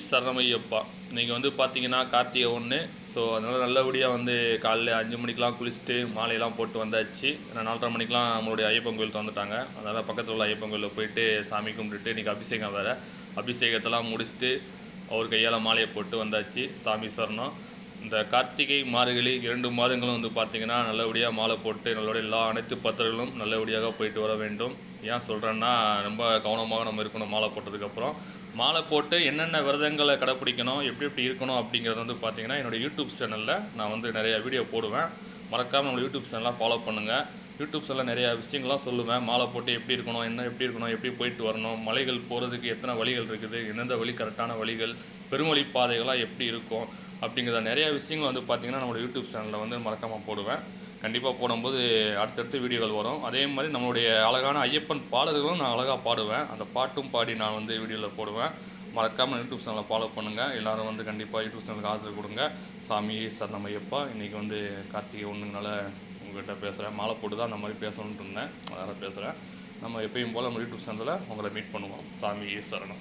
சரணமையப்பா. இன்றைக்கி வந்து பார்த்திங்கன்னா கார்த்திகை 1. ஸோ அதனால் நல்லபடியாக வந்து காலையில் 5 மணிக்கெலாம் குளிச்சுட்டு மாலையெல்லாம் போட்டு வந்தாச்சு. ஏன்னா 4:30 மணிக்கெலாம் நம்மளுடைய ஐயப்பன் கோயில் திறந்துட்டாங்க. அதனால் பக்கத்தில் உள்ள ஐயப்பன் கோயிலில் போயிட்டு சாமி கும்பிட்டுட்டு இன்றைக்கி அபிஷேகம் வேறு. அபிஷேகத்தெல்லாம் முடிச்சுட்டு அவர் கையால் மாலையை போட்டு வந்தாச்சு. சாமி சரணம். இந்த கார்த்திகை மார்கழி 2 மாதங்களும் வந்து பார்த்திங்கன்னா நல்லபடியாக மாலை போட்டு நல்லபடியாக எல்லா அனைத்து பக்தர்களும் நல்லபடியாக போயிட்டு வர வேண்டும். ஏன் சொல்கிறேன்னா ரொம்ப கவனமாக நம்ம இருக்கணும். மாலை போட்டதுக்கப்புறம் மாலை போட்டு என்னென்ன விரதங்களை கடைப்பிடிக்கணும், எப்படி எப்படி இருக்கணும் அப்படிங்கிறது வந்து பார்த்திங்கன்னா என்னோடய யூடியூப் சேனலில் நான் வந்து நிறையா வீடியோ போடுவேன். மறக்காமல் நம்மளோட யூடியூப் சேனலாக ஃபாலோ பண்ணுங்கள். யூடியூப் சேனலில் நிறையா விஷயங்கள்லாம் சொல்லுவேன். மாலை போட்டு எப்படி இருக்கணும், என்ன எப்படி இருக்கணும், எப்படி போயிட்டு வரணும், மலைகள் போகிறதுக்கு எத்தனை வழிகள் இருக்குது, எந்தெந்த வழி கரெக்டான வழிகள், பெருமொழி பாதைகள்லாம் எப்படி இருக்கும் அப்படிங்கிற நிறையா விஷயங்கள் வந்து பார்த்திங்கன்னா நம்மளோட யூடியூப் சேனலில் வந்து மறக்காமல் போடுவேன். கண்டிப்பாக போடும்போது அடுத்தடுத்து வீடியோகள் வரும். அதே மாதிரி நம்மளுடைய அழகான ஐயப்பன் பாடல்களும் நான் அழகாக பாடுவேன். அந்த பாட்டும் பாடி நான் வந்து வீடியோவில் போடுவேன். மறக்காமல் யூடியூப் சேனலை ஃபாலோ பண்ணுங்கள். எல்லோரும் வந்து கண்டிப்பாக யூடியூப் சேனலுக்கு ஆதரவு கொடுங்க. சாமி சரணம் ஐயப்பா. இன்றைக்கி வந்து கார்த்திகை 1னால உங்கள்கிட்ட பேசுகிறேன். மாலை போட்டு தான் அந்த மாதிரி பேசணுன்ட்டு இருந்தேன். அதனால் பேசுகிறேன். நம்ம எப்பயும் போல் நம்ம யூடியூப் சேனலில் உங்களை மீட் பண்ணுவோம். சாமி சரணம்.